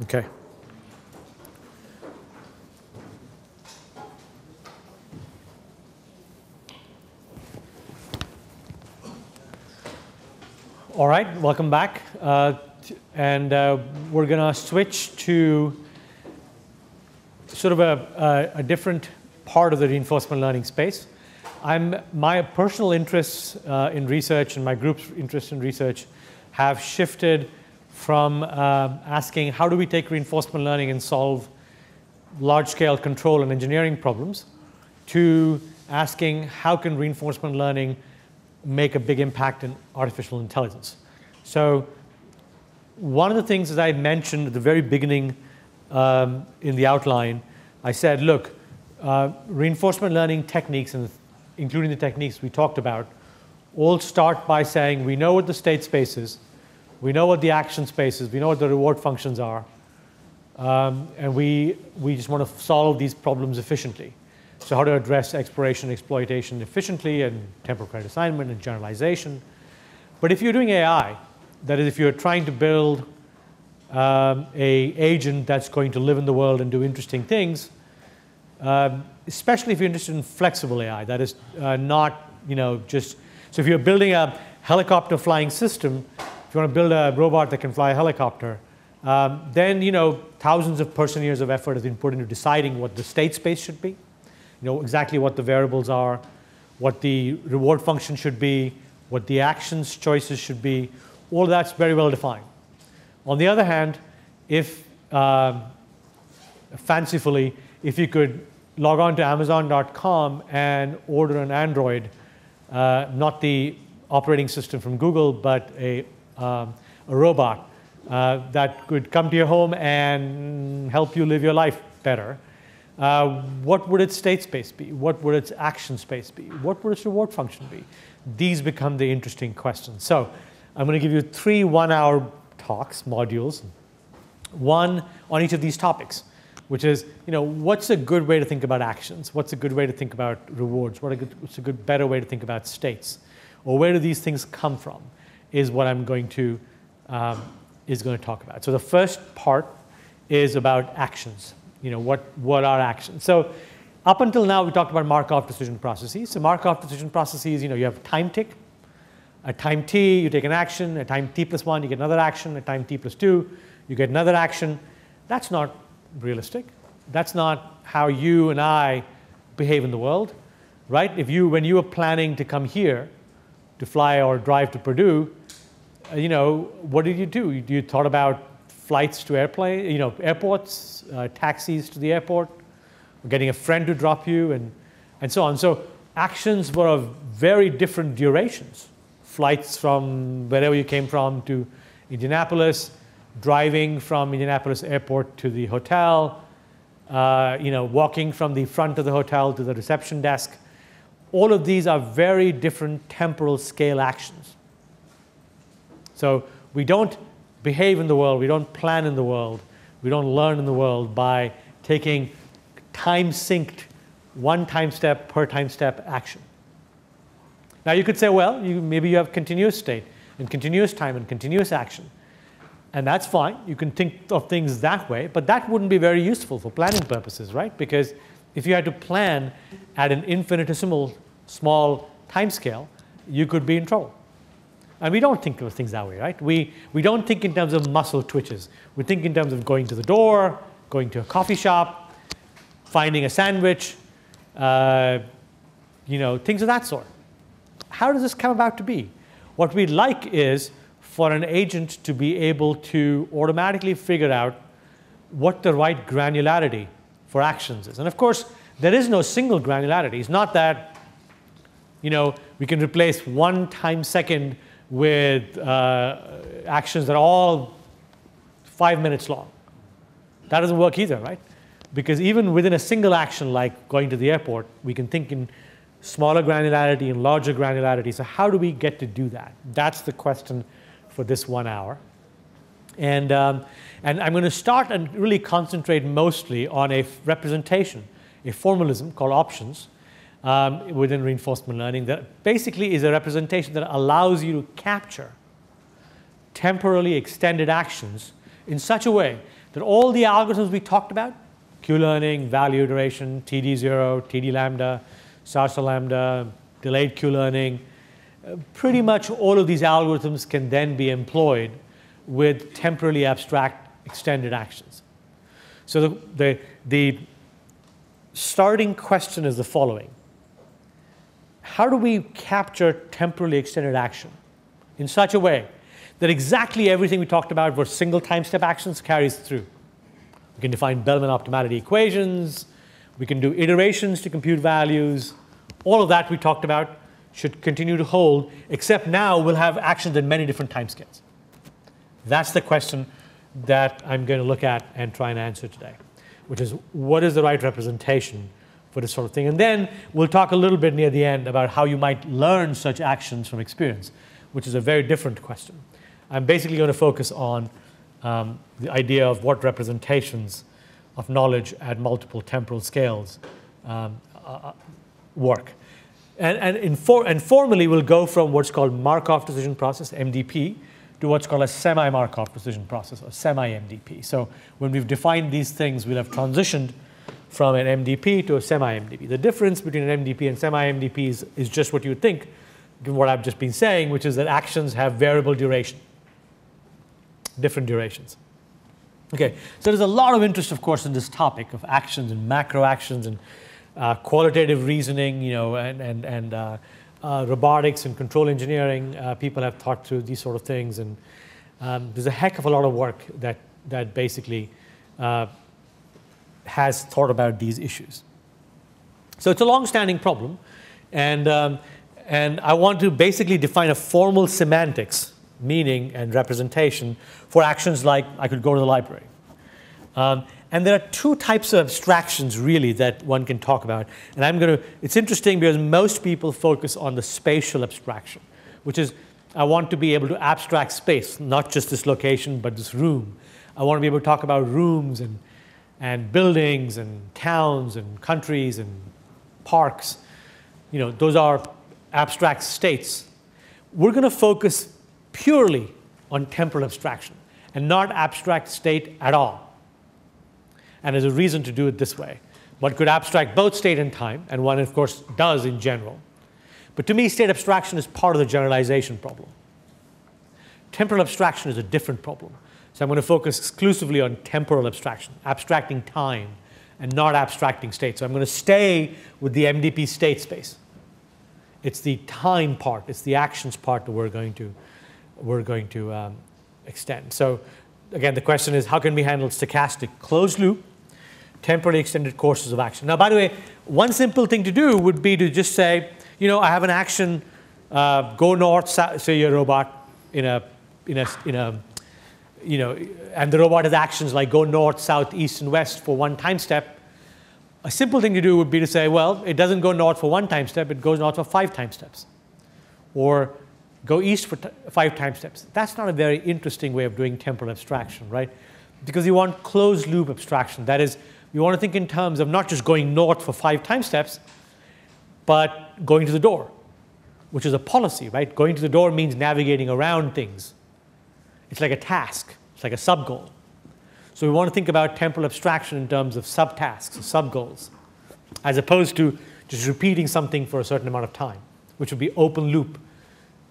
Okay. All right, welcome back. And we're going to switch to sort of a different part of the reinforcement learning space. My personal interests in research and my group's interest in research have shifted from asking how do we take reinforcement learning and solve large-scale control and engineering problems to asking how can reinforcement learning make a big impact in artificial intelligence. So one of the things that I mentioned at the very beginning in the outline, I said, look, reinforcement learning techniques, and including the techniques we talked about, all start by saying we know what the state space is, we know what the action space is, we know what the reward functions are, and we just want to solve these problems efficiently. So how to address exploration and exploitation efficiently, and temporal credit assignment and generalization. But if you're doing AI, that is, if you're trying to build an agent that's going to live in the world and do interesting things, especially if you're interested in flexible AI, that is not, just, so if you're building a helicopter flying system, if you want to build a robot that can fly a helicopter, then, thousands of person-years of effort has been put into deciding what the state space should be, exactly what the variables are, what the reward function should be, what the actions choices should be. All that's very well defined. On the other hand, if fancifully, if you could log on to Amazon.com and order an Android, not the operating system from Google, but a robot that could come to your home and help you live your life better, what would its state space be? What would its action space be? What would its reward function be? These become the interesting questions. So I'm going to give you 3 one-hour talks, modules, one on each of these topics, which is, what's a good way to think about actions? What's a good way to think about rewards? What's a good, better way to think about states? Or where do these things come from is what I'm going to talk about. So the first part is about actions. What are actions? So up until now, we talked about Markov decision processes. So Markov decision processes, you have time tick. At time t, you take an action. At time t plus 1, you get another action. At time t plus 2, you get another action. That's not realistic. That's not how you and I behave in the world, right? When you were planning to come here to fly or drive to Purdue, what did you do? You thought about flights to airports, taxis to the airport, getting a friend to drop you, and so on. So actions were of very different durations. Flights from wherever you came from to Indianapolis, driving from Indianapolis airport to the hotel, walking from the front of the hotel to the reception desk. All of these are very different temporal scale actions. So we don't behave in the world, we don't plan in the world, we don't learn in the world by taking time-synced, one time step per time step action. Now you could say, well, maybe you have continuous state and continuous time and continuous action. And that's fine. You can think of things that way, but that wouldn't be very useful for planning purposes, right? Because if you had to plan at an infinitesimal small time scale, you could be in trouble. And we don't think of things that way, right? We don't think in terms of muscle twitches. We think in terms of going to the door, going to a coffee shop, finding a sandwich, things of that sort. How does this come about to be? What we'd like is for an agent to be able to automatically figure out what the right granularity for actions is. And of course, there is no single granularity. It's not that we can replace 1 time second with actions that are all 5 minutes long. That doesn't work either, right? Because even within a single action like going to the airport, we can think in smaller granularity and larger granularity. So how do we get to do that? That's the question for this 1 hour. And I'm going to start and really concentrate mostly on a representation, a formalism called options within reinforcement learning that basically is a representation that allows you to capture temporally extended actions in such a way that all the algorithms we talked about, Q-learning, value iteration, TD0, TD lambda, SARSA lambda, delayed Q-learning, pretty much all of these algorithms can then be employed with temporally abstract extended actions. So the starting question is the following. How do we capture temporally extended action in such a way that exactly everything we talked about for single time-step actions carries through? We can define Bellman optimality equations. We can do iterations to compute values. All of that we talked about should continue to hold, except now we'll have actions at many different timescales. That's the question that I'm going to look at and try and answer today, which is what is the right representation for this sort of thing? And then we'll talk a little bit near the end about how you might learn such actions from experience, which is a very different question. I'm basically going to focus on the idea of what representations of knowledge at multiple temporal scales work. And formally, we'll go from what's called Markov decision process, MDP, to what's called a semi-Markov decision process, or semi-MDP. So when we've defined these things, we'll have transitioned from an MDP to a semi-MDP. The difference between an MDP and semi-MDP is just what you would think, given what I've just been saying, which is that actions have variable duration, different durations. Okay, so there's a lot of interest, of course, in this topic of actions and macro actions and qualitative reasoning, you know, and robotics and control engineering. People have thought through these sort of things, and there's a heck of a lot of work that basically has thought about these issues. So it's a long-standing problem, and I want to basically define a formal semantics, meaning and representation for actions like I could go to the library. And there are two types of abstractions, really, that one can talk about. And it's interesting because most people focus on the spatial abstraction, which is I want to be able to abstract space, not just this location, but this room. I want to be able to talk about rooms and buildings and towns and countries and parks. You know, those are abstract states. We're going to focus purely on temporal abstraction and not abstract state at all. And there's a reason to do it this way. One could abstract both state and time, and one, of course, does in general. But to me, state abstraction is part of the generalization problem. Temporal abstraction is a different problem. So I'm going to focus exclusively on temporal abstraction, abstracting time and not abstracting state. So I'm going to stay with the MDP state space. It's the time part, it's the actions part that we're going to extend. So again, the question is, how can we handle stochastic closed loop, temporally extended courses of action? Now, by the way, one simple thing to do would be to just say, you know, I have an action, go north, south, say you're a robot in a, you know, and the robot has actions like go north, south, east, and west for one time step. A simple thing to do would be to say, well, it doesn't go north for one time step, it goes north for 5 time steps. Or go east for 5 time steps. That's not a very interesting way of doing temporal abstraction, right? Because you want closed loop abstraction. That is, you want to think in terms of not just going north for 5 time steps, but going to the door, which is a policy, right? Going to the door means navigating around things. It's like a task. It's like a sub-goal. So we want to think about temporal abstraction in terms of subtasks, or sub-goals, as opposed to just repeating something for a certain amount of time, which would be open loop.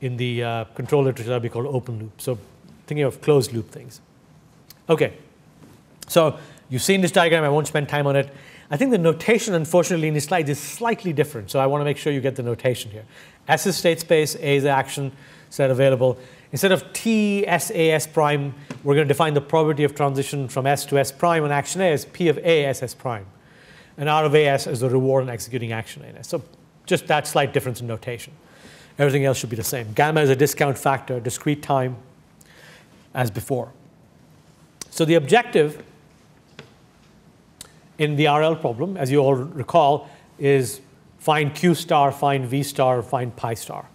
In the control literature, that would be called open loop. So thinking of closed loop things. OK, so you've seen this diagram. I won't spend time on it. I think the notation, unfortunately, in these slides is slightly different. So I want to make sure you get the notation here. S is state space, A is the action set available. Instead of T, S, A, S prime, we're going to define the probability of transition from S to S prime on action A as P of A, S, S prime. And R of A, S is the reward in executing action A in S. So just that slight difference in notation. Everything else should be the same. Gamma is a discount factor, discrete time, as before. So the objective in the RL problem, as you all recall, is find Q star, find V star, find pi star.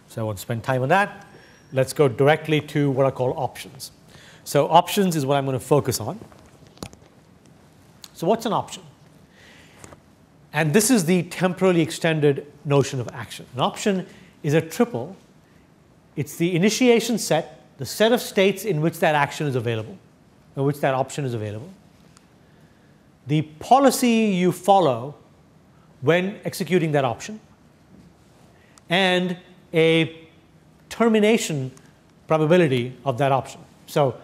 So I won't spend time on that. Let's go directly to what I call options. So options is what I'm going to focus on. So what's an option? And this is the temporally extended notion of action. An option is a triple. It's the initiation set, the set of states in which that action is available, in which that option is available, the policy you follow when executing that option, and a termination probability of that option. So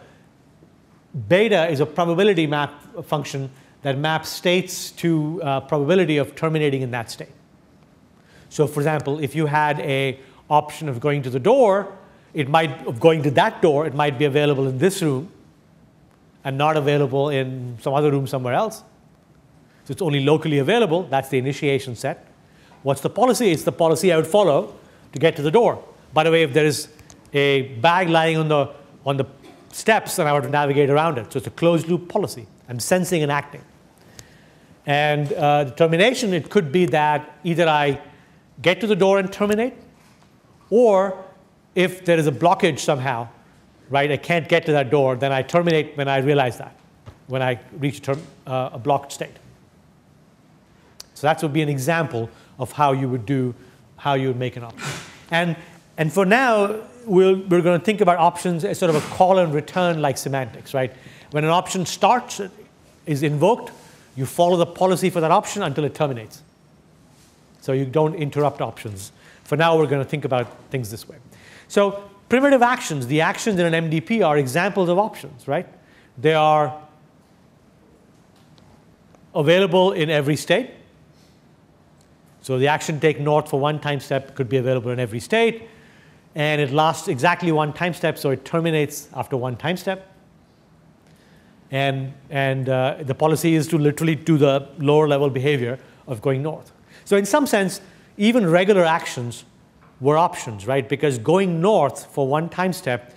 beta is a probability map function that maps states to probability of terminating in that state. So for example, if you had an option of going to the door, of going to that door, it might be available in this room and not available in some other room somewhere else. So it's only locally available. That's the initiation set. What's the policy? It's the policy I would follow to get to the door. By the way, if there is a bag lying on the steps, then I would navigate around it. So it's a closed loop policy. I'm sensing and acting. And the termination, it could be that either I get to the door and terminate, or if there is a blockage somehow, right, I can't get to that door, then I terminate when I realize that, when I reach a blocked state. So that would be an example of how you would make an option. And for now, we're going to think about options as sort of a call and return like semantics, right? When an option starts, is invoked, you follow the policy for that option until it terminates. So you don't interrupt options. For now, we're going to think about things this way. So primitive actions, the actions in an MDP are examples of options, right? They are available in every state. So the action take north for one time step could be available in every state. And it lasts exactly one time step, so it terminates after one time step. And the policy is to literally do the lower level behavior of going north. So in some sense, even regular actions were options, right? Because going north for one time step,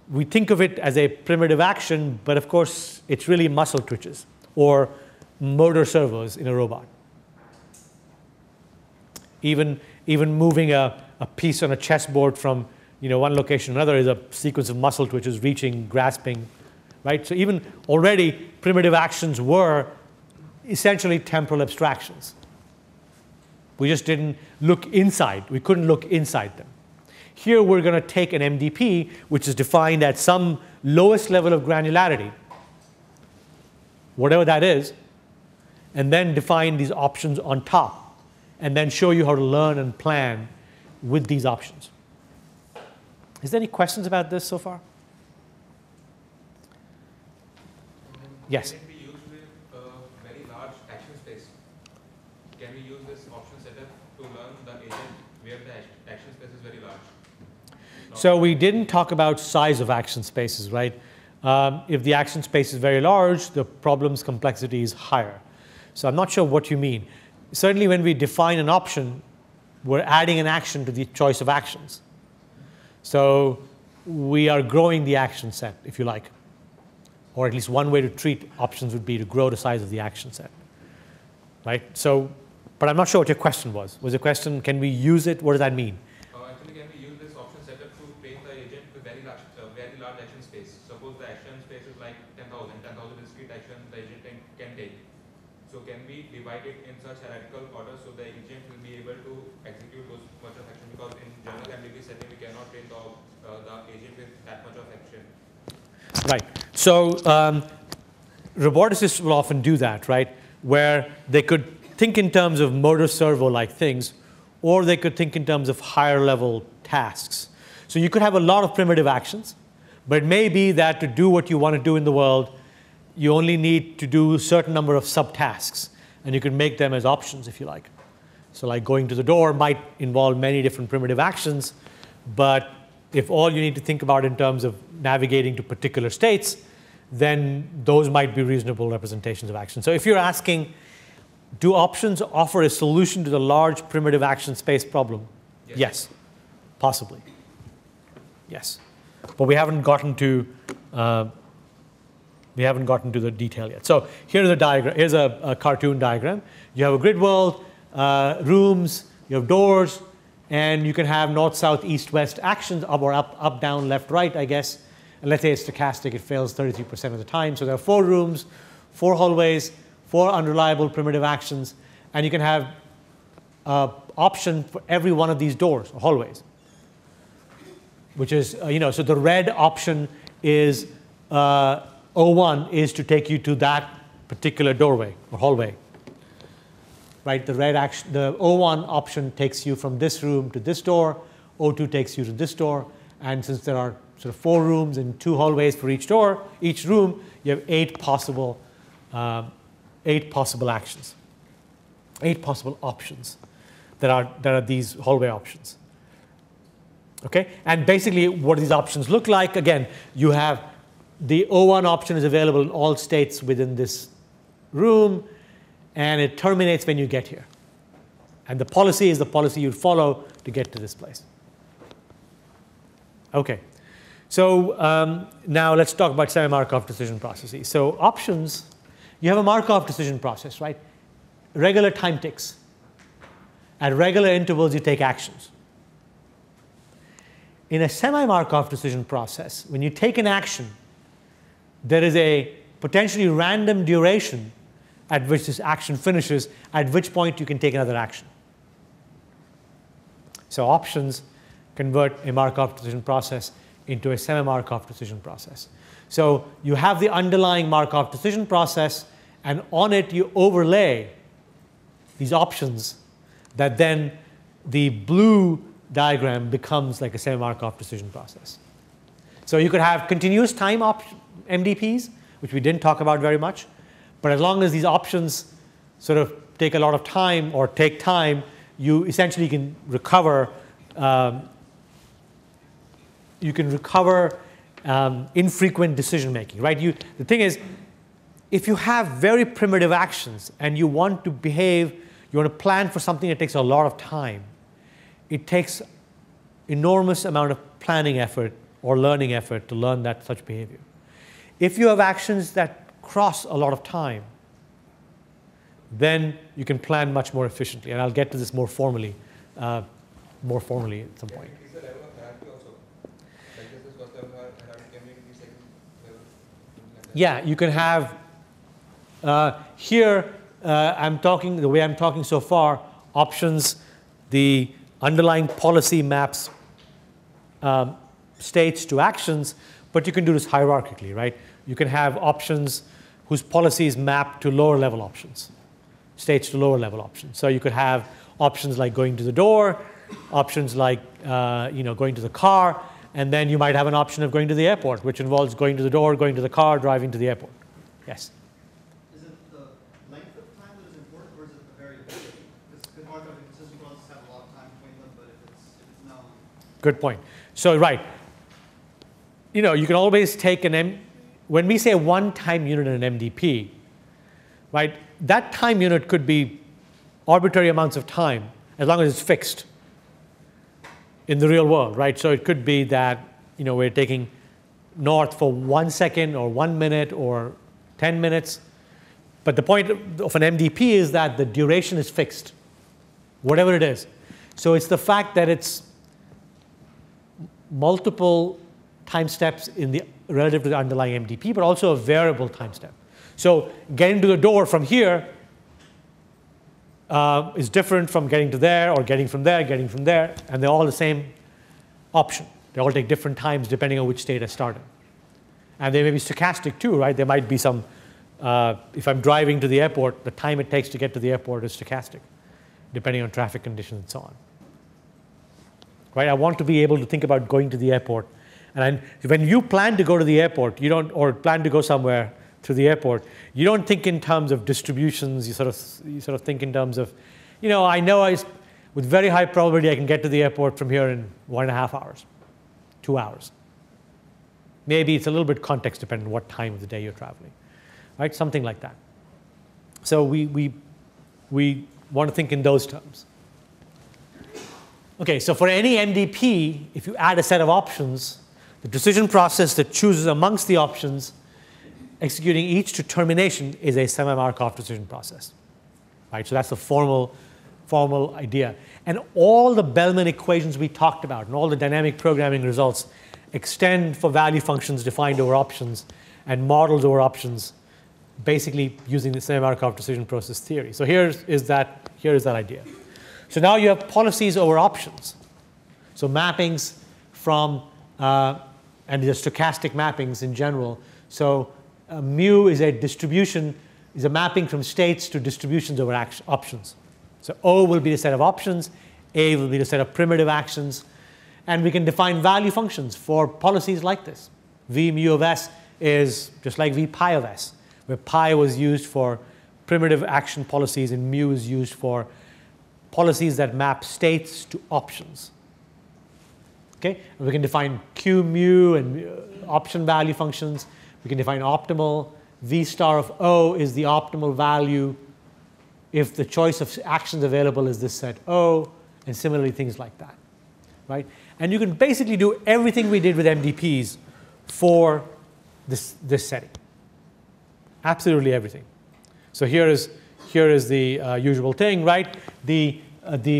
we think of it as a primitive action, but of course, it's really muscle twitches or motor servos in a robot. Even moving a piece on a chessboard from one location to another is a sequence of muscle twitches, reaching, grasping, right? So even already, primitive actions were essentially temporal abstractions. We just didn't look inside. We couldn't look inside them. Here, we're going to take an MDP, which is defined at some lowest level of granularity, whatever that is, and then define these options on top, and then show you how to learn and plan with these options. Is there any questions about this so far? Yes? Can it be used with a very large action space? Can we use this option setup to learn the agent where the action space is very large? So we didn't talk about size of action spaces, right? If the action space is very large, the problem's complexity is higher. So I'm not sure what you mean. Certainly when we define an option, we're adding an action to the choice of actions. So we are growing the action set, if you like. Or at least one way to treat options would be to grow the size of the action set, right? So, but I'm not sure what your question was. Was the question, can we use it? What does that mean? Actually, can we use this option setup to train the agent with very large action space? Suppose the action space is like 10,000 discrete actions the agent can take. So can we divide it in such hierarchical order so the agent will be able to execute those much of action? Because in general MDP setting, we cannot train the agent with that much of action. Right. So roboticists will often do that, right? Where they could think in terms of motor servo-like things, or they could think in terms of higher level tasks. So you could have a lot of primitive actions, but it may be that to do what you want to do in the world, you only need to do a certain number of subtasks, and you can make them as options if you like. So like going to the door might involve many different primitive actions, but if all you need to think about in terms of navigating to particular states, then those might be reasonable representations of action. So if you're asking, do options offer a solution to the large primitive action space problem? Yes, possibly. Yes. But we haven't gotten to the detail yet. So here's a diagram. Here's a cartoon diagram. You have a grid world, rooms, you have doors, and you can have north, south, east, west actions, up or up, down, left, right, I guess. And let's say it's stochastic, it fails 33% of the time. So there are 4 rooms, 4 hallways, 4 unreliable primitive actions, and you can have an option for every one of these doors or hallways, which is, so the red option is O1 is to take you to that particular doorway or hallway. Right? The red action, the O1 option takes you from this room to this door. O2 takes you to this door. And since there are sort of 4 rooms and 2 hallways for each door, each room, you have 8 possible actions, 8 possible options that are these hallway options. Okay? And basically, what these options look like, again, you have the O1 option is available in all states within this room, and it terminates when you get here. And the policy is the policy you'd follow to get to this place. Okay. So now let's talk about semi-Markov decision processes. So options, you have a Markov decision process, right? Regular time ticks. At regular intervals, you take actions. In a semi-Markov decision process, when you take an action, there is a potentially random duration at which this action finishes, at which point you can take another action. So options convert a Markov decision process into a semi-Markov decision process. So you have the underlying Markov decision process, and on it you overlay these options that then the blue diagram becomes like a semi-Markov decision process. So you could have continuous time MDPs, which we didn't talk about very much. But as long as these options sort of take a lot of time or take time, you essentially can recover infrequent decision making, right? The thing is, if you have very primitive actions and you want to behave, you want to plan for something that takes a lot of time, it takes enormous amount of planning effort or learning effort to learn that such behavior. If you have actions that cross a lot of time, then you can plan much more efficiently. And I'll get to this more formally at some point. Is the level of hierarchy also? Like this is first level hierarchy, can we be second level? Yeah, you can have here. The way I'm talking so far, options, the underlying policy maps states to actions, but you can do this hierarchically, right? You can have options whose policies map to lower level options, states to lower level options. So you could have options like going to the door, options like going to the car, and then you might have an option of going to the airport, which involves going to the door, going to the car, driving to the airport. Yes? Is it the length of time that is important, or is it the variability? Because Markov and consistent processes have a lot of time between them, but if it's known. Good point. So right, you can always take when we say one time unit in an MDP, right? That time unit could be arbitrary amounts of time, as long as it's fixed in the real world, right? So it could be that we're taking north for 1 second or 1 minute or 10 minutes. But the point of an MDP is that the duration is fixed, whatever it is. So it's the fact that it's multiple time steps relative to the underlying MDP, but also a variable time step. So getting to the door from here is different from getting to there, or getting from there, and they're all the same option. They all take different times depending on which state I started. And they may be stochastic too, right? There might be some, if I'm driving to the airport, the time it takes to get to the airport is stochastic, depending on traffic conditions and so on. Right? I want to be able to think about going to the airport. And when you plan to go to the airport, or plan to go somewhere through the airport, you don't think in terms of distributions. You sort of think in terms of, I know with very high probability I can get to the airport from here in 1.5 hours, 2 hours. Maybe it's a little bit context dependent on what time of the day you're traveling, right? Something like that. So we want to think in those terms. Okay, so for any MDP, if you add a set of options, the decision process that chooses amongst the options, executing each to termination, is a semi-Markov decision process. Right? So that's the formal idea. And all the Bellman equations we talked about and all the dynamic programming results extend for value functions defined over options and models over options, basically using the semi-Markov decision process theory. So here is that idea. So now you have policies over options. So mappings from and these are stochastic mappings in general. So mu is a distribution, is a mapping from states to distributions over options. So O will be the set of options, A will be the set of primitive actions, and we can define value functions for policies like this. V mu of S is just like V pi of S, where pi was used for primitive action policies and mu is used for policies that map states to options. Okay? And we can define Q mu and option value functions. We can define optimal. V star of O is the optimal value if the choice of actions available is this set O, and similarly things like that. Right? And you can basically do everything we did with MDPs for this setting. Absolutely everything. So here is the usual thing, right? The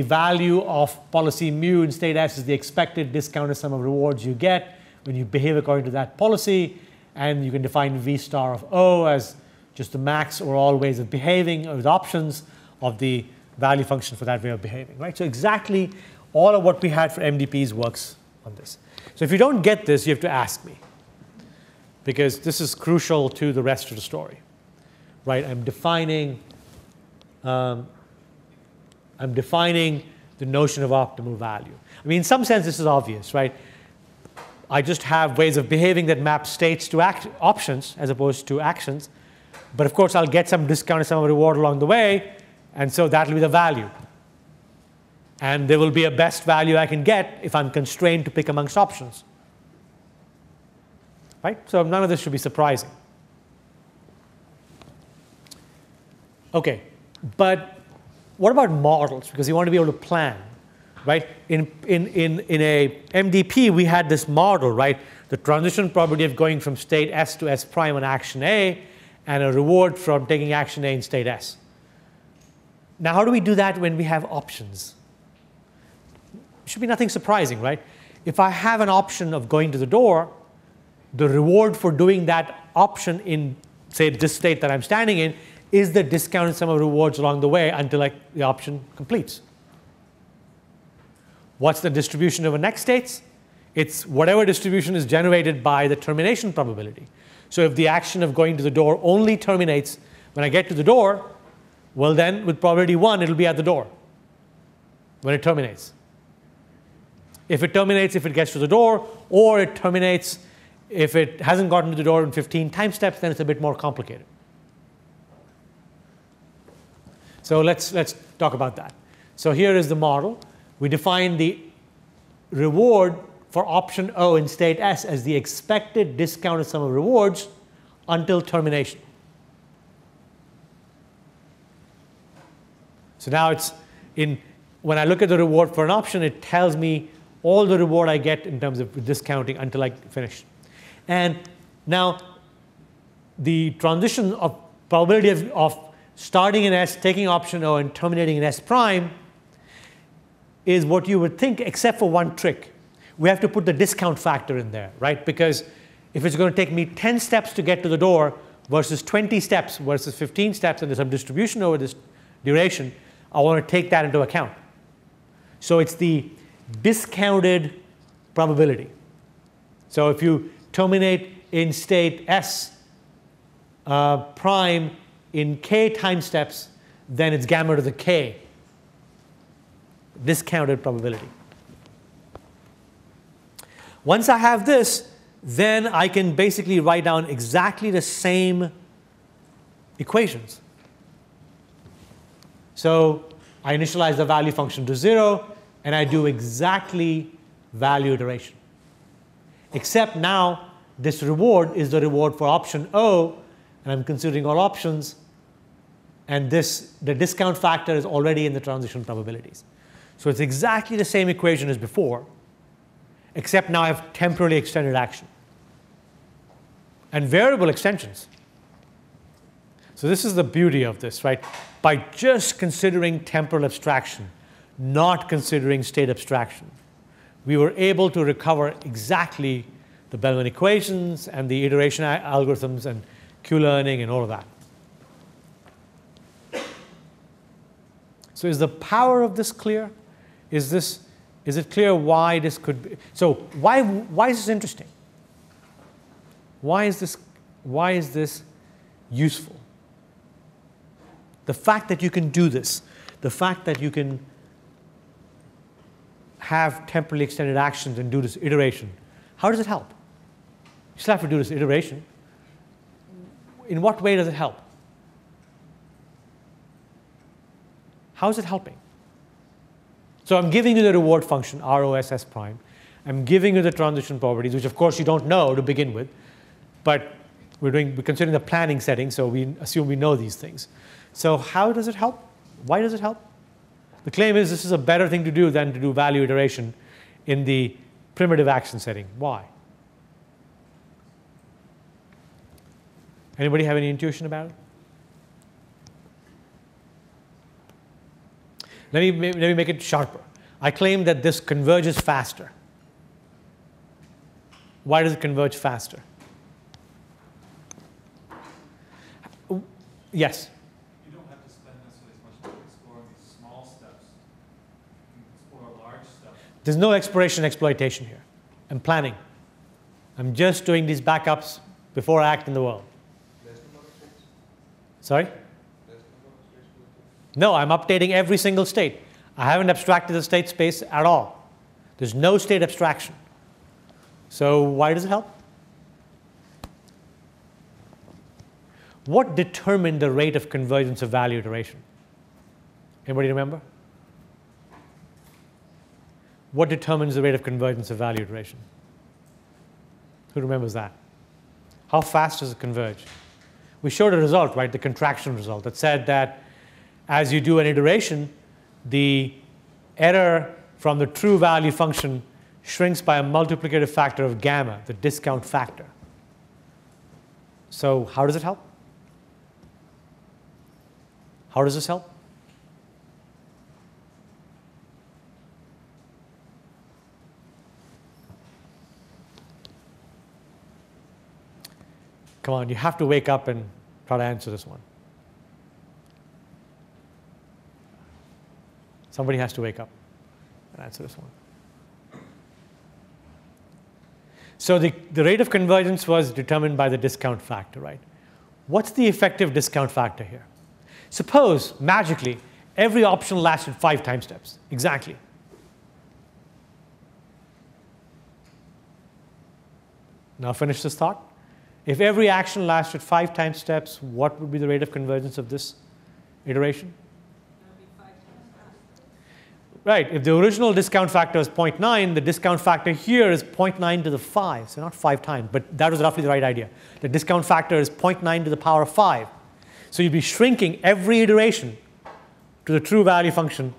value of policy mu in state S is the expected discounted sum of rewards you get when you behave according to that policy. And you can define V star of O as just the max or all ways of behaving with options of the value function for that way of behaving, right? So exactly all of what we had for MDPs works on this. So if you don't get this, you have to ask me, because this is crucial to the rest of the story, right? I'm defining the notion of optimal value. I mean, in some sense, this is obvious, right? I just have ways of behaving that map states to options as opposed to actions. But of course, I'll get some discounted sum of reward along the way, and so that will be the value. And there will be a best value I can get if I'm constrained to pick amongst options. Right? So none of this should be surprising. Okay, but what about models? Because you want to be able to plan, right? In a MDP, we had this model, right? The transition probability of going from state S to S prime on action A, and a reward from taking action A in state S. Now, how do we do that when we have options? It should be nothing surprising, right? If I have an option of going to the door, the reward for doing that option in, say, this state that I'm standing in is the discounted sum of rewards along the way until the option completes. What's the distribution over next states? It's whatever distribution is generated by the termination probability. So if the action of going to the door only terminates when I get to the door, well then, with probability 1, it'll be at the door when it terminates. If it terminates if it gets to the door, or it terminates if it hasn't gotten to the door in 15 time steps, then it's a bit more complicated. So let's talk about that. So here is the model. We define the reward for option O in state S as the expected discounted sum of rewards until termination. So now when I look at the reward for an option, it tells me all the reward I get in terms of discounting until I finish. And now the transition of probability of starting in S, taking option O, and terminating in S prime is what you would think, except for one trick. We have to put the discount factor in there, right? Because if it's going to take me 10 steps to get to the door versus 20 steps versus 15 steps, and there's some distribution over this duration, I want to take that into account. So it's the discounted probability. So if you terminate in state S prime in k time steps, then it's gamma to the k, discounted probability. Once I have this, then I can basically write down exactly the same equations. So I initialize the value function to 0, and I do exactly value iteration. Except now, this reward is the reward for option O, and I'm considering all options, and the discount factor is already in the transition probabilities. So it's exactly the same equation as before, except now I have temporally extended action and variable extensions. So this is the beauty of this, right? By just considering temporal abstraction, not considering state abstraction, we were able to recover exactly the Bellman equations and the iteration algorithms and Q-learning and all of that. So is the power of this clear? Is it clear why this could be? So why is this interesting? Why is this Why is this useful? The fact that you can do this, the fact that you can have temporally extended actions and do this iteration, how does it help? You still have to do this iteration. In what way does it help? How is it helping? So I'm giving you the reward function, ROSS prime. I'm giving you the transition properties, which of course you don't know to begin with, but we're considering the planning setting, so we assume we know these things. So how does it help? Why does it help? The claim is this is a better thing to do than to do value iteration in the primitive action setting. Why? Anybody have any intuition about it? Let me make it sharper. I claim that this converges faster. Why does it converge faster? Yes? You don't have to spend necessarily as much time exploring these small steps. You can explore large steps. There's no exploration exploitation here. I'm planning. I'm just doing these backups before I act in the world. Sorry? No, I'm updating every single state. I haven't abstracted the state space at all. There's no state abstraction. So why does it help? What determined the rate of convergence of value iteration? Anybody remember? What determines the rate of convergence of value iteration? Who remembers that? How fast does it converge? We showed a result, right, the contraction result, that said that as you do an iteration, the error from the true value function shrinks by a multiplicative factor of gamma, the discount factor. So how does it help? How does this help? Come on, you have to wake up and try to answer this one. Somebody has to wake up and answer this one. So the rate of convergence was determined by the discount factor, right? What's the effective discount factor here? Suppose, magically, every option lasted 5 time steps. Exactly. Now finish this thought. If every action lasted 5 time steps, what would be the rate of convergence of this iteration? Right, if the original discount factor is 0.9, the discount factor here is 0.9 to the 5, so not 5 times, but that was roughly the right idea. The discount factor is 0.9 to the power of 5. So you'd be shrinking every iteration to the true value function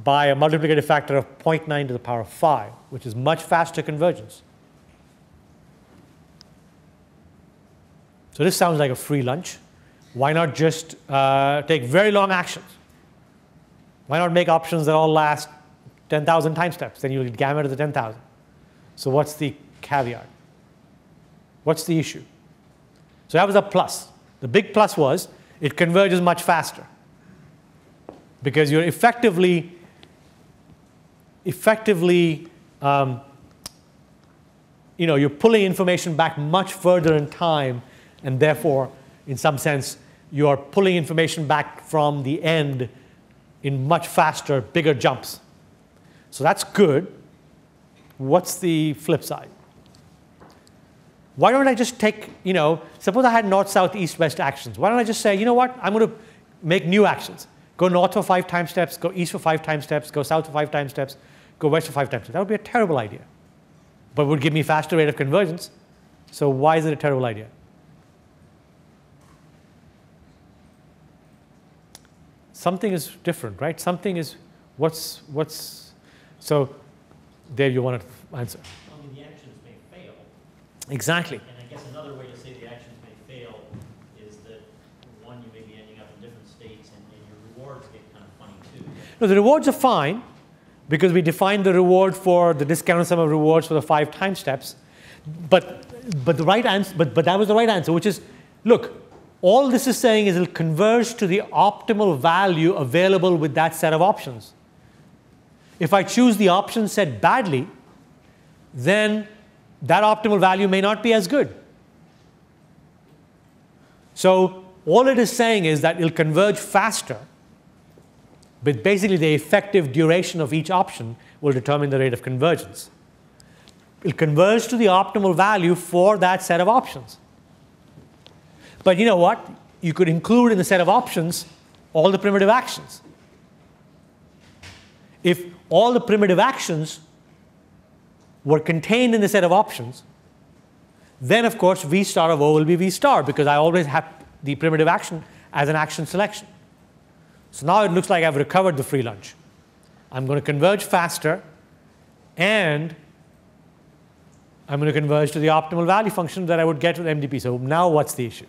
by a multiplicative factor of 0.9 to the power of 5, which is much faster convergence. So this sounds like a free lunch. Why not just take very long actions? Why not make options that all last 10,000 time steps? Then you'll get gamma to the 10,000. So what's the caveat? What's the issue? So that was a plus. The big plus was it converges much faster because you're effectively you're pulling information back much further in time, and therefore, in some sense, you're pulling information back from the end in much faster, bigger jumps. So that's good. What's the flip side? Why don't I just take, suppose I had north, south, east, west actions. Why don't I just say, you know what, I'm going to make new actions. Go north for 5 time steps, go east for 5 time steps, go south for 5 time steps, go west for 5 time steps. That would be a terrible idea. But it would give me faster rate of convergence. So why is it a terrible idea? Something is different, right? Something is, so there you want to answer. I mean, the actions may fail. Exactly. And I guess another way to say the actions may fail is that, one, you may be ending up in different states, and your rewards get kind of funny too. No, the rewards are fine because we defined the reward for the discounted sum of rewards for the 5 time steps. But the right answer, but that was the right answer, which is, look, all this is saying is it'll converge to the optimal value available with that set of options. If I choose the option set badly, then that optimal value may not be as good. So all it is saying is that it'll converge faster, but basically the effective duration of each option will determine the rate of convergence. It'll converge to the optimal value for that set of options. But you know what? You could include in the set of options all the primitive actions. If all the primitive actions were contained in the set of options, then of course V star of O will be V star, because I always have the primitive action as an action selection. So now it looks like I've recovered the free lunch. I'm going to converge faster, and I'm going to converge to the optimal value function that I would get with MDP. So now what's the issue?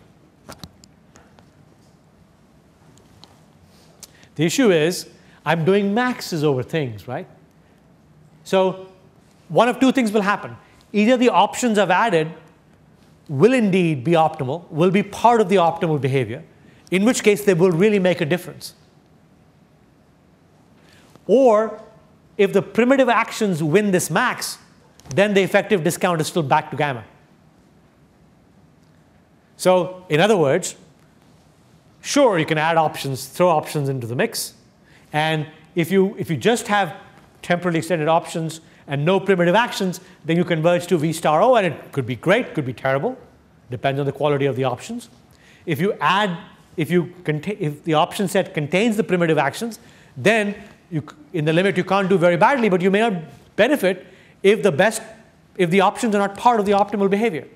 The issue is I'm doing maxes over things, right? So one of two things will happen. Either the options I've added will indeed be optimal, will be part of the optimal behavior, in which case they will really make a difference. Or if the primitive actions win this max, then the effective discount is still back to gamma. So in other words, sure, you can add options, throw options into the mix. And if you just have temporally extended options and no primitive actions, then you converge to V star O, and it could be great, could be terrible, depends on the quality of the options. If the option set contains the primitive actions, then in the limit you can't do very badly, but you may not benefit if the options are not part of the optimal behavior.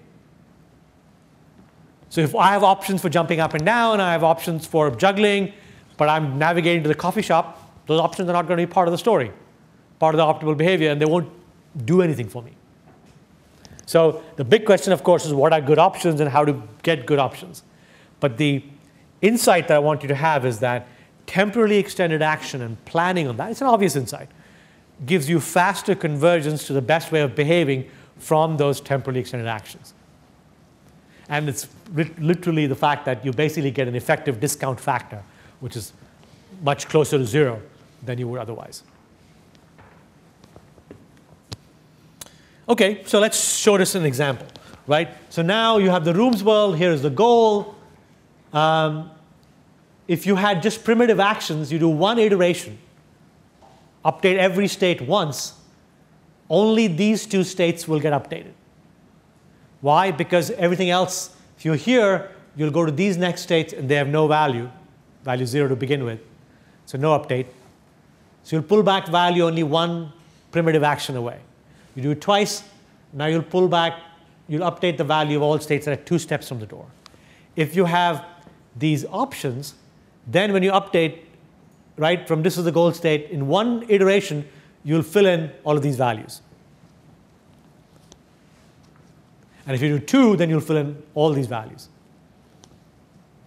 So if I have options for jumping up and down, I have options for juggling, but I'm navigating to the coffee shop, those options are not going to be part of the story, part of the optimal behavior, and they won't do anything for me. So the big question, of course, is what are good options and how to get good options. But the insight that I want you to have is that temporally extended action and planning on that, it's an obvious insight, gives you faster convergence to the best way of behaving from those temporally extended actions. And it's literally the fact that you basically get an effective discount factor, which is much closer to 0 than you would otherwise. OK, so let's show this an example, right? So now you have the rooms world. Here is the goal. If you had just primitive actions, you do one iteration, update every state once, only these two states will get updated. Why? Because everything else, if you're here, you'll go to these next states, and they have no value 0 to begin with, so no update. So you'll pull back value only one primitive action away. You do it twice, now you'll pull back, you'll update the value of all states that are 2 steps from the door. If you have these options, then when you update, right, from this is the goal state, in one iteration, you'll fill in all of these values. And if you do 2, then you'll fill in all these values.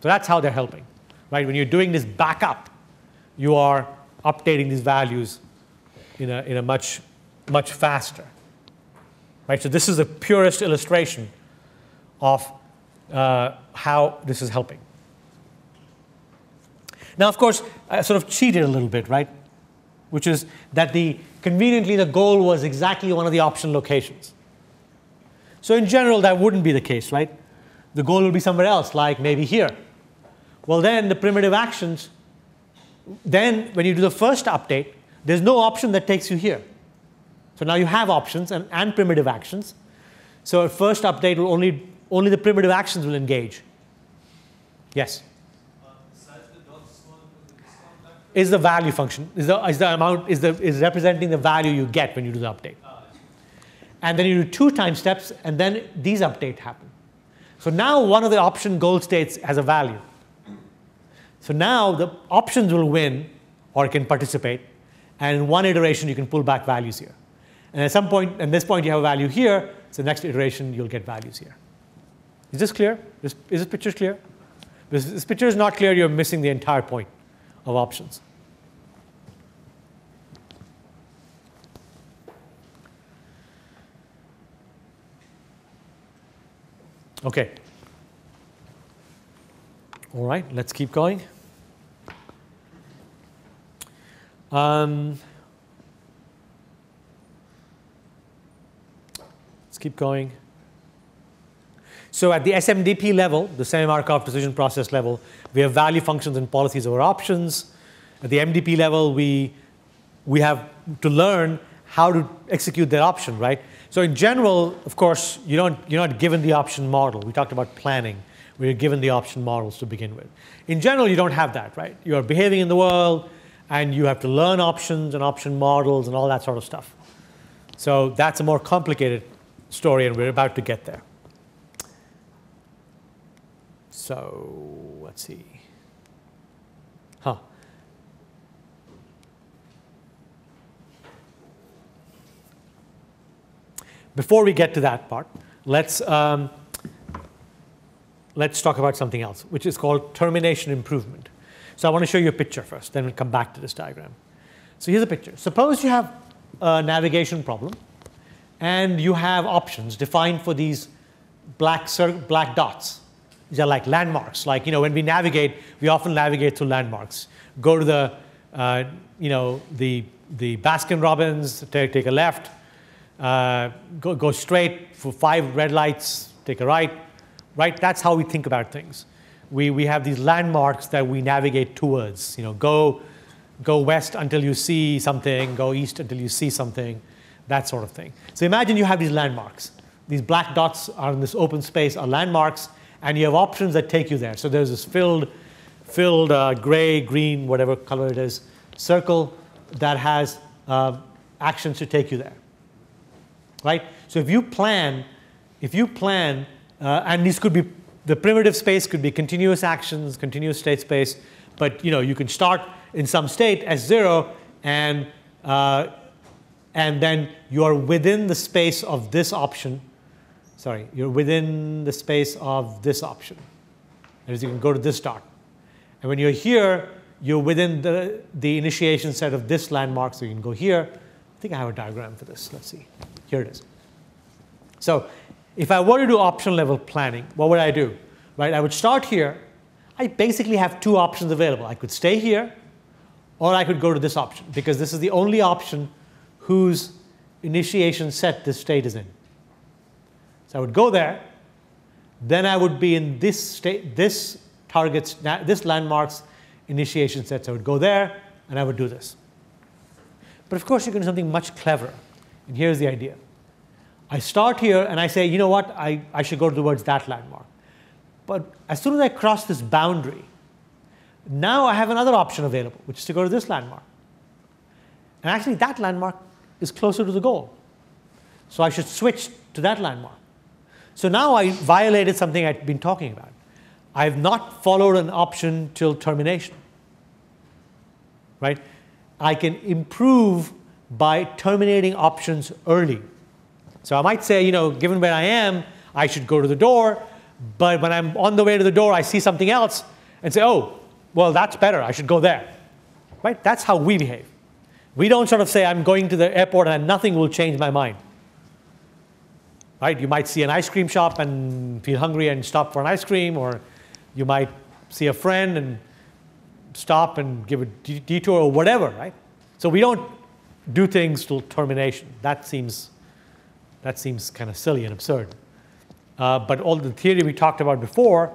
So that's how they're helping, right? When you're doing this backup, you are updating these values in a much faster, right? So this is the purest illustration of how this is helping. Now, of course, I sort of cheated a little bit, right? Which is that conveniently the goal was exactly one of the option locations. So in general, that wouldn't be the case, right? The goal will be somewhere else, like maybe here. Well, then the primitive actions, then when you do the first update, there's no option that takes you here. So now you have options and primitive actions. So at first update, will only the primitive actions will engage. Yes? Is the value function, is the amount, is representing the value you get when you do the update. And then you do 2 time steps, and then these updates happen. So now one of the option goal states has a value. So now the options will win or can participate, and in one iteration you can pull back values here. And at some point, at this point you have a value here, so next iteration you'll get values here. Is this clear? Is this picture clear? If this picture is not clear, you're missing the entire point of options. OK. All right, let's keep going. Let's keep going. So at the SMDP level, the semi-Markov decision process level, we have value functions and policies over options. At the MDP level, we have to learn how to execute that option, right? So in general, of course, you're not given the option model. We talked about planning, where you're given the option models to begin with. In general, you don't have that, right? You are behaving in the world, and you have to learn options and option models and all that sort of stuff. So that's a more complicated story, and we're about to get there. So let's see. Before we get to that part, let's talk about something else, which is called termination improvement. So I want to show you a picture first, then we'll come back to this diagram. So here's a picture. Suppose you have a navigation problem, and you have options defined for these black dots. These are like landmarks. Like, when we navigate, we often navigate through landmarks. Go to the Baskin Robbins, take a left. Go straight for 5 red lights, take a right. That's how we think about things. We have these landmarks that we navigate towards. Go west until you see something, go east until you see something, that sort of thing. So imagine you have these landmarks. These black dots are in this open space are landmarks, and you have options that take you there. So there's this filled gray, green, whatever color it is, circle that has actions to take you there. Right? So if you plan, and these could be, the primitive space could be continuous actions, continuous state space, but you can start in some state S0, and then you are within the space of this option. Sorry, you're within the space of this option. That is, you can go to this dot. And when you're here, you're within the initiation set of this landmark, so you can go here. I think I have a diagram for this. Let's see. Here it is. So if I were to do option level planning, what would I do? Right? I would start here. I basically have 2 options available. I could stay here, or I could go to this option, because this is the only option whose initiation set this state is in. So I would go there. Then I would be in this state, this landmark's initiation set. So I would go there, and I would do this. But of course, you can do something much cleverer. And here's the idea. I start here, and I say, you know what? I should go towards that landmark. But as soon as I cross this boundary, now I have another option available, which is to go to this landmark. And actually, that landmark is closer to the goal. So I should switch to that landmark. So now I violated something I've been talking about. I have not followed an option till termination. Right? I can improve by terminating options early. So I might say, given where I am, I should go to the door. But when I'm on the way to the door, I see something else and say, oh, well, that's better. I should go there. Right? That's how we behave. We don't sort of say, I'm going to the airport and nothing will change my mind. Right? You might see an ice cream shop and feel hungry and stop for an ice cream, or you might see a friend and stop and give a detour or whatever, right? So we don't do things till termination. That seems kind of silly and absurd. But all the theory we talked about before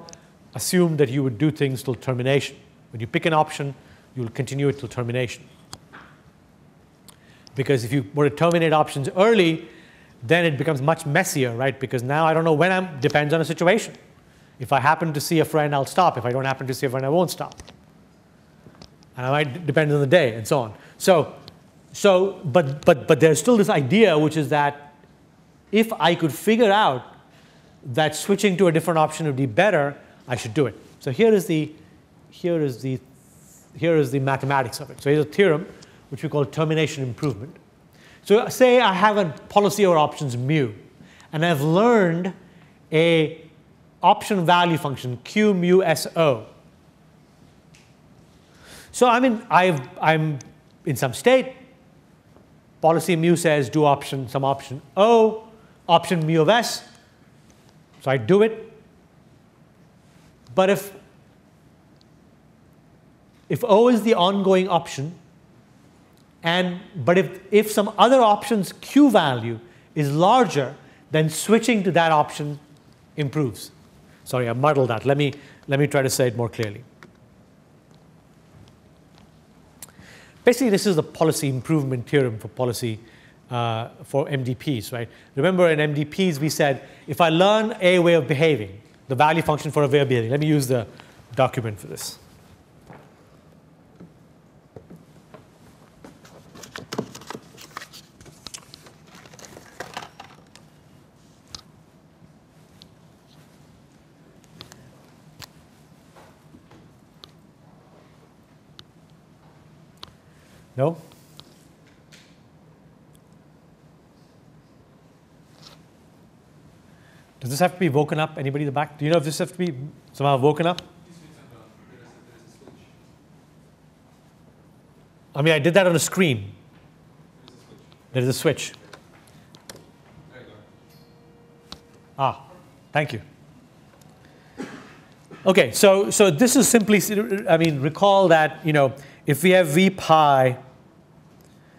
assumed that you would do things till termination. When you pick an option, you'll continue it till termination. Because if you were to terminate options early, then it becomes much messier, right? Because now I don't know when depends on the situation. If I happen to see a friend, I'll stop. If I don't happen to see a friend, I won't stop. And it might depend on the day and so on. But there's still this idea, which is that if I could figure out that switching to a different option would be better, I should do it. So here is the mathematics of it. So here's a theorem, which we call termination improvement. So say I have a policy over options mu, and I've learned a option value function Q mu SO. So I'm in some state. Policy mu says do some option O, option mu of S. So I do it. But if O is the ongoing option, but if some other option's Q value is larger, then switching to that option improves. Sorry, I muddled that. Let me try to say it more clearly. Basically, this is the policy improvement theorem for policy for MDPs, right? Remember in MDPs we said, if I learn a way of behaving, the value function for a way of behaving, let me use the document for this. No? Does this have to be woken up? Anybody in the back? Do you know if this has to be somehow woken up? I mean, I did that on a screen. There's a switch. Ah, thank you. Okay, so this is simply, I mean, recall that, you know, if we have v pi,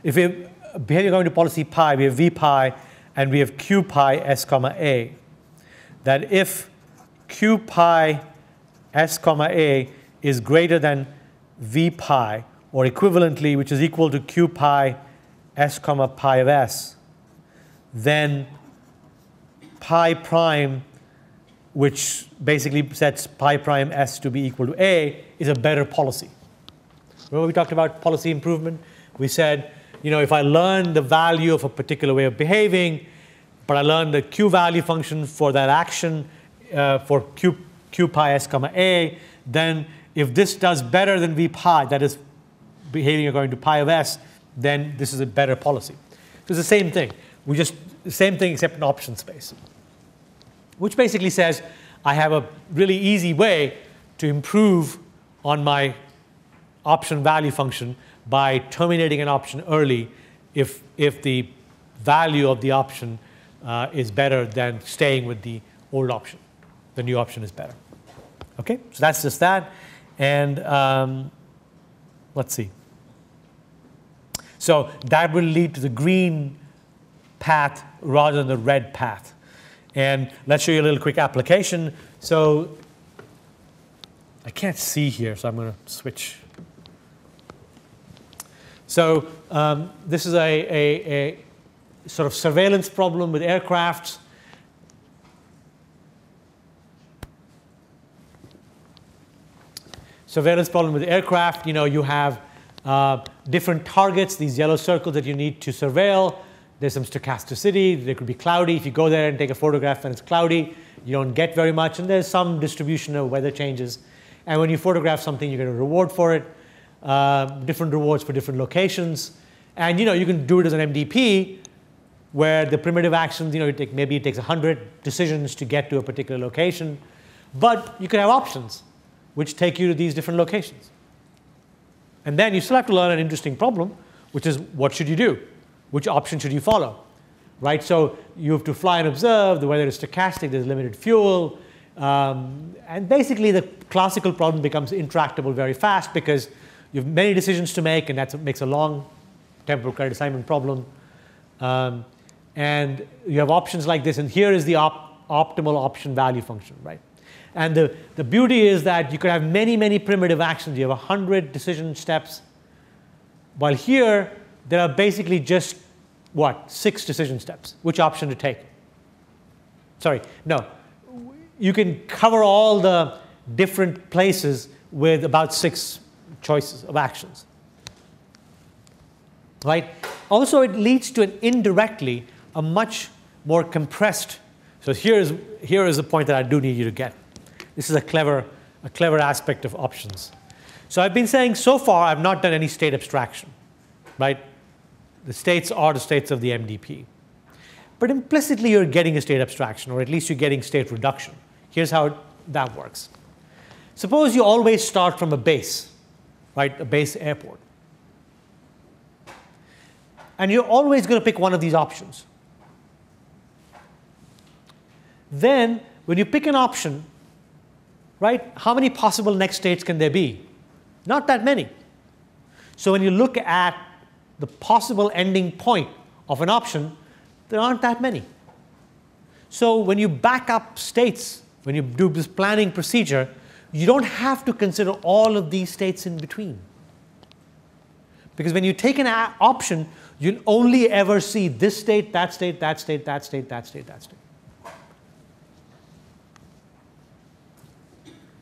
if we have behavior going to policy pi, we have v pi and we have q pi s comma a. That if q pi s comma a is greater than v pi, or equivalently, which is equal to q pi s comma pi of s, then pi prime, which basically sets pi prime s to be equal to a, is a better policy. Remember we talked about policy improvement? We said, you know, if I learn the value of a particular way of behaving, but I learn the q value function for that action for q pi s comma a, then if this does better than v pi, that is behaving according to pi of s, then this is a better policy. So it's the same thing. We just, the same thing except in option space, which basically says I have a really easy way to improve on my option value function by terminating an option early if the value of the option is better than staying with the old option. The new option is better. Okay, so that's just that. And let's see. So that will lead to the green path rather than the red path. And let's show you a little quick application. So I can't see here, so I'm going to switch. So this is a sort of surveillance problem with aircrafts. Surveillance problem with aircraft, you know, you have different targets, these yellow circles that you need to surveil. There's some stochasticity. There could be cloudy. If you go there and take a photograph and it's cloudy, you don't get very much. And there's some distribution of weather changes. And when you photograph something, you get a reward for it, different rewards for different locations. And you know, you can do it as an MDP, where the primitive actions, you know, maybe it takes 100 decisions to get to a particular location. But you can have options, which take you to these different locations. And then you still have to learn an interesting problem, which is what should you do? Which option should you follow? Right? So you have to fly and observe. The weather is stochastic. There's limited fuel. And basically, the classical problem becomes intractable very fast because you have many decisions to make, and that makes a long temporal credit assignment problem. And you have options like this. And here is the optimal option value function, right? And the beauty is that you could have many, many primitive actions. You have 100 decision steps. While here, there are basically just, what, 6 decision steps. Which option to take? Sorry, no. You can cover all the different places with about 6 choices of actions. Right? Also, it leads to an indirectly a much more compressed. So here is the point that I do need you to get. This is a clever aspect of options. So I've been saying so far I've not done any state abstraction, right? The states are the states of the MDP. But implicitly you're getting a state abstraction, or at least you're getting state reduction. Here's how that works. Suppose you always start from a base, right? A base airport. And you're always going to pick one of these options. Then when you pick an option, right, how many possible next states can there be? Not that many. So when you look at the possible ending point of an option, there aren't that many. So when you back up states, when you do this planning procedure, you don't have to consider all of these states in between. Because when you take an option, you'll only ever see this state, that state, that state, that state, that state, that state.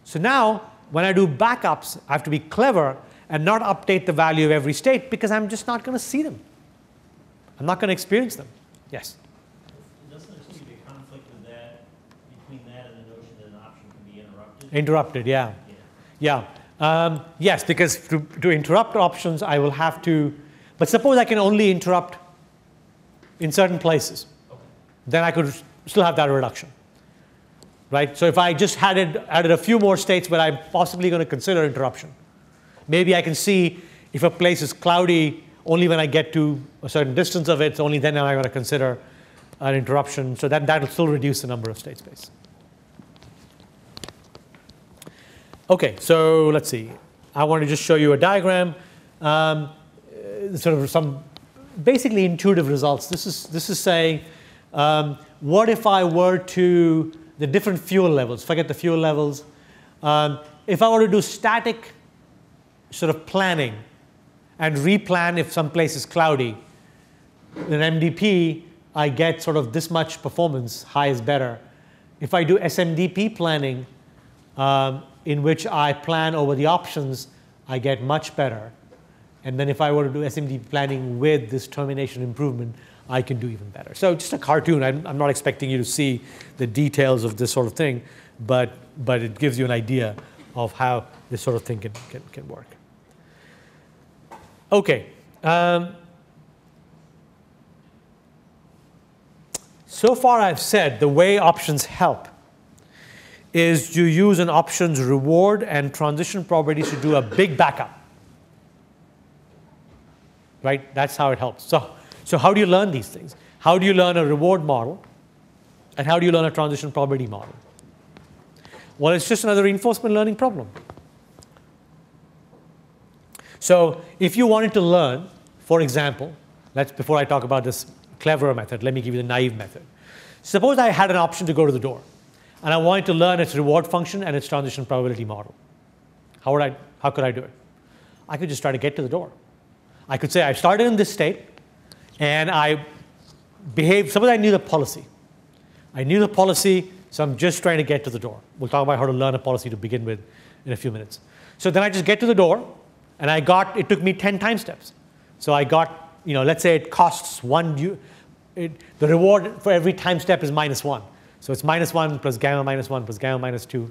So now, when I do backups, I have to be clever and not update the value of every state because I'm just not going to see them. I'm not going to experience them. Yes? Doesn't there seem to be a conflict with that, between that and the notion that an option can be interrupted? Interrupted, yeah. Yeah. Yes, because to interrupt options, I will have to, but suppose I can only interrupt in certain places. Okay. Then I could still have that reduction. Right? So if I just added a few more states where I'm possibly going to consider interruption, maybe I can see if a place is cloudy only when I get to a certain distance of it, so only then am I going to consider an interruption. So that will still reduce the number of state space. OK, so let's see. I want to just show you a diagram, sort of some basically intuitive results. This is saying, what if I were to the different fuel levels, forget the fuel levels. If I were to do static sort of planning and replan if some place is cloudy, in MDP, I get sort of this much performance, high is better. If I do SMDP planning, in which I plan over the options, I get much better. And then if I were to do SMDP planning with this termination improvement, I can do even better. So just a cartoon. I'm not expecting you to see the details of this sort of thing, but it gives you an idea of how this sort of thing can work. OK. So far I've said the way options help is you use an options reward and transition probabilities to do a big backup. Right? That's how it helps. So how do you learn these things? How do you learn a reward model? And how do you learn a transition probability model? Well, it's just another reinforcement learning problem. So if you wanted to learn, for example, before I talk about this cleverer method, let me give you the naive method. Suppose I had an option to go to the door, and I wanted to learn its reward function and its transition probability model. How could I do it? I could just try to get to the door. I could say I started in this state, and I behaved, suppose I knew the policy. I knew the policy, so I'm just trying to get to the door. We'll talk about how to learn a policy to begin with in a few minutes. So then I just get to the door, and it took me 10 time steps. So I got, let's say it costs the reward for every time step is -1. So it's -1 plus gamma -1 plus gamma -2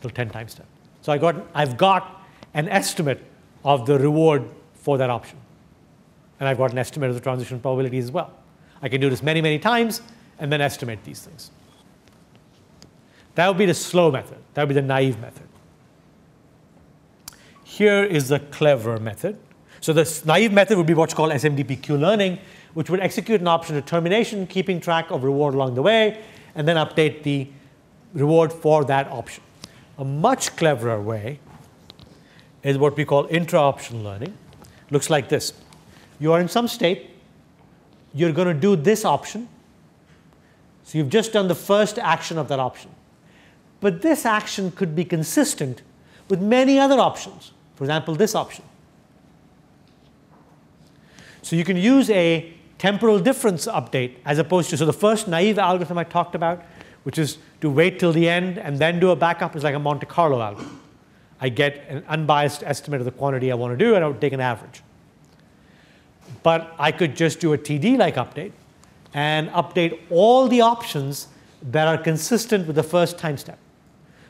till 10 time step. So I've got an estimate of the reward for that option. And I've got an estimate of the transition probability as well. I can do this many, many times and then estimate these things. That would be the slow method. That would be the naive method. Here is the clever method. So the naive method would be what's called SMDP-Q learning, which would execute an option determination, keeping track of reward along the way, and then update the reward for that option. A much cleverer way is what we call intra-option learning. Looks like this. You are in some state. You're going to do this option. So you've just done the first action of that option. But this action could be consistent with many other options. For example, this option. So you can use a temporal difference update as opposed to, so the first naive algorithm I talked about, which is to wait till the end and then do a backup, is like a Monte Carlo algorithm. I get an unbiased estimate of the quantity I want to do, and I would take an average. But I could just do a TD-like update and update all the options that are consistent with the first time step.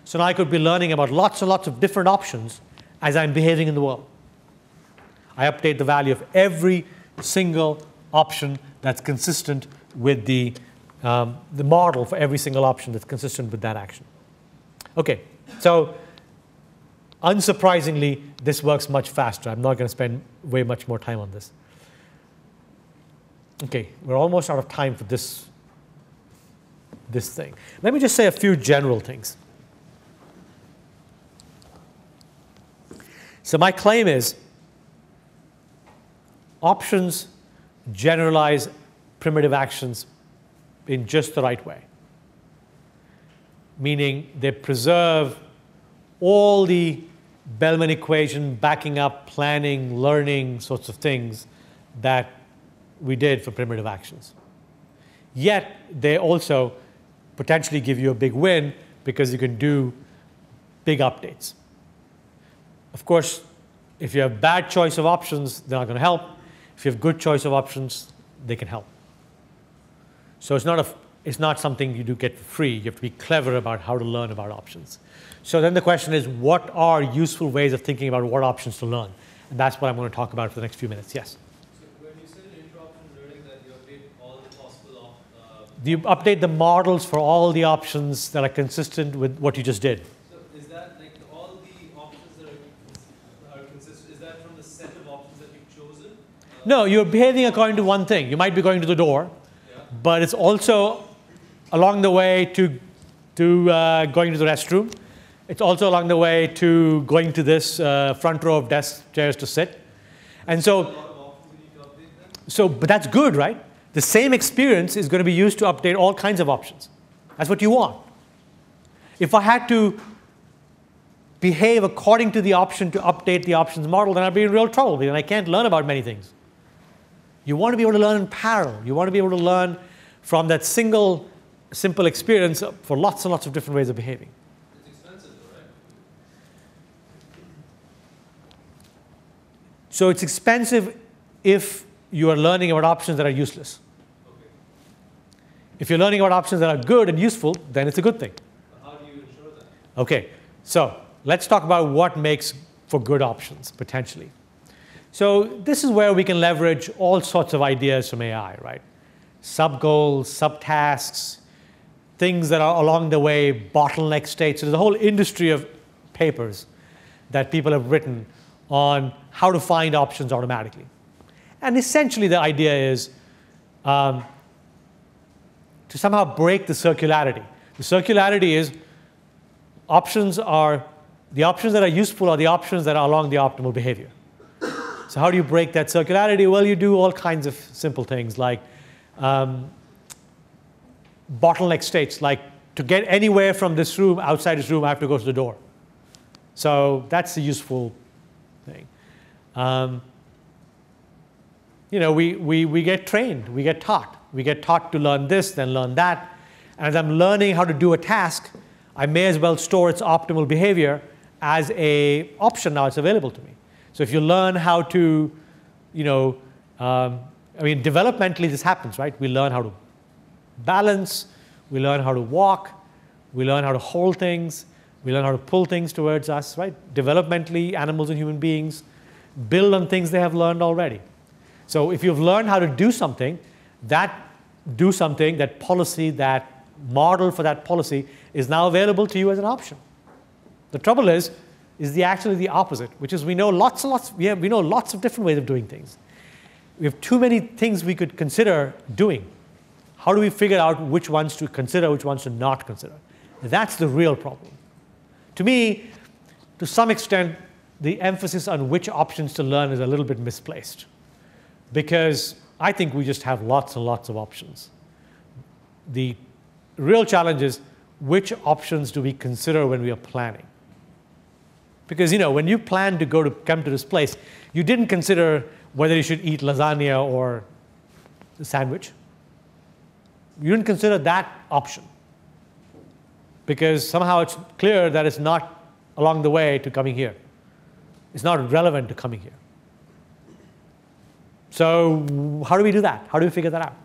So now I could be learning about lots and lots of different options as I'm behaving in the world. I update the value of every single option that's consistent with the model for every single option that's consistent with that action. OK, so unsurprisingly, this works much faster. I'm not going to spend way much more time on this. OK, we're almost out of time for this thing. Let me just say a few general things. So my claim is options generalize primitive actions in just the right way. meaning they preserve all the Bellman equation, backing up, planning, learning sorts of things that we did for primitive actions. Yet, they also potentially give you a big win because you can do big updates. Of course, if you have bad choice of options, they're not going to help. If you have good choice of options, they can help. So it's not something you do get for free. You have to be clever about how to learn about options. So then the question is, what are useful ways of thinking about what options to learn? And that's what I'm going to talk about for the next few minutes. Yes? So when you said in inter-option learning that you update all the possible do you update the models for all the options that are consistent with what you just did? So is that like all the options that are consistent, is that from the set of options that you've chosen? No, you're behaving according to one thing. You might be going to the door, Yeah. but it's also along the way to going to the restroom. It's also along the way to going to this front row of desk chairs to sit. And A lot of options you need to update them? but that's good, right? The same experience is going to be used to update all kinds of options. That's what you want. If I had to behave according to the option to update the options model, then I'd be in real trouble because I can't learn about many things. You want to be able to learn in parallel. You want to be able to learn from that single, simple experience for lots and lots of different ways of behaving. It's expensive though, right? So it's expensive if you are learning about options that are useless. Okay. If you're learning about options that are good and useful, then it's a good thing. But how do you ensure that? Okay, so let's talk about what makes for good options, potentially. So this is where we can leverage all sorts of ideas from AI, right? Sub-goals, sub-tasks, things that are along the way, bottleneck states. So there's a whole industry of papers that people have written on how to find options automatically. And essentially the idea is to somehow break the circularity. The circularity is the options that are useful are the options that are along the optimal behavior. So how do you break that circularity? Well, you do all kinds of simple things like bottleneck states, like to get anywhere from this room, outside this room, I have to go to the door. So that's a useful thing. We get trained, we get taught. We get taught to learn this, then learn that. And as I'm learning how to do a task, I may as well store its optimal behavior as an option now it's available to me. So if you learn how to, developmentally this happens, right? We learn how to balance, we learn how to walk, we learn how to hold things, we learn how to pull things towards us, right? Developmentally, animals and human beings build on things they have learned already. So if you've learned how to do something, that policy, that model for that policy is now available to you as an option. The trouble is actually the opposite, which is we know lots of different ways of doing things. We have too many things we could consider doing. How do we figure out which ones to consider, which ones to not consider? That's the real problem. To me, to some extent, the emphasis on which options to learn is a little bit misplaced, because I think we just have lots and lots of options. The real challenge is which options do we consider when we are planning? Because when you plan to come to this place, you didn't consider whether you should eat lasagna or a sandwich. You didn't consider that option because somehow it's clear that it's not along the way to coming here. It's not relevant to coming here. So how do we do that? How do we figure that out?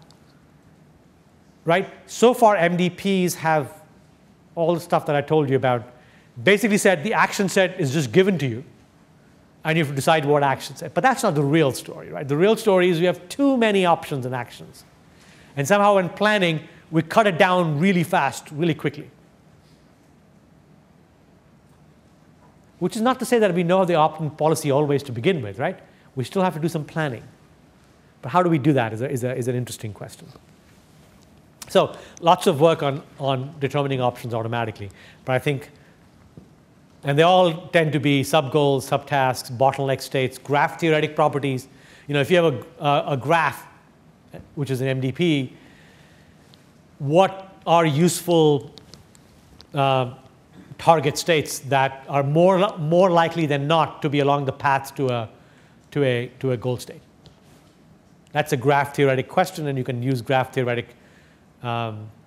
Right? So far, MDPs have all the stuff that I told you about. Basically said the action set is just given to you, and you have to decide what action set. But that's not the real story, right? The real story is we have too many options and actions. And somehow in planning, we cut it down really fast, really quickly. Which is not to say that we know the optimal policy always to begin with, right? We still have to do some planning. But how do we do that is an interesting question. So lots of work on determining options automatically. But I think, and they all tend to be sub-goals, sub-tasks, bottleneck states, graph theoretic properties. If you have a graph, which is an MDP, what are useful target states that are more likely than not to be along the path to a goal state. That's a graph theoretic question, and you can use graph theoretic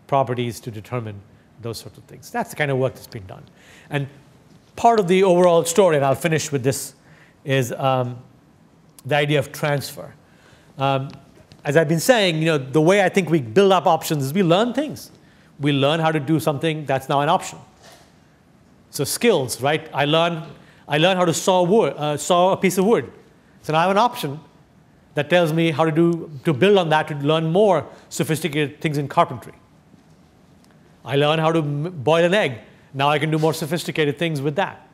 properties to determine those sorts of things. That's the kind of work that's been done. And part of the overall story, and I'll finish with this, is the idea of transfer. As I've been saying, the way I think we build up options is we learn things. We learn how to do something that's now an option. So skills, right? I learn how to saw a piece of wood. So now I have an option that tells me how to build on that to learn more sophisticated things in carpentry. I learn how to boil an egg. Now I can do more sophisticated things with that.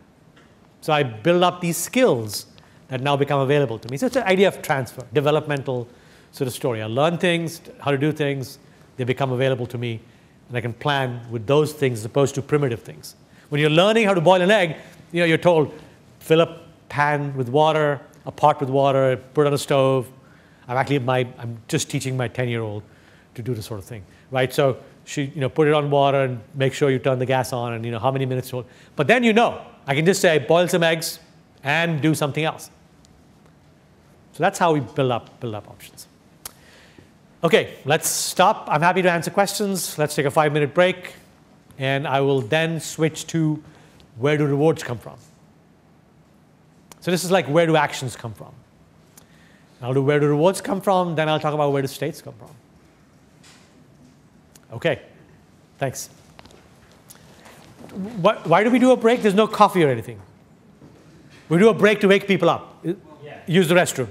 So I build up these skills that now become available to me. So it's an idea of transfer, developmental sort of story. I learn things, how to do things, they become available to me, and I can plan with those things as opposed to primitive things. When you're learning how to boil an egg, you're told, fill a pan with water, a pot with water, put it on a stove. I'm just teaching my 10-year-old to do this sort of thing, right? So she, put it on water and make sure you turn the gas on and how many minutes to. But then I can just say boil some eggs and do something else. So that's how we build up options. Okay, let's stop. I'm happy to answer questions. Let's take a 5-minute break, and I will then switch to where do rewards come from. So this is like where do actions come from. I'll do where do rewards come from, then I'll talk about where do states come from. Okay, thanks. Why do we do a break? There's no coffee or anything. We do a break to wake people up. Use the restroom.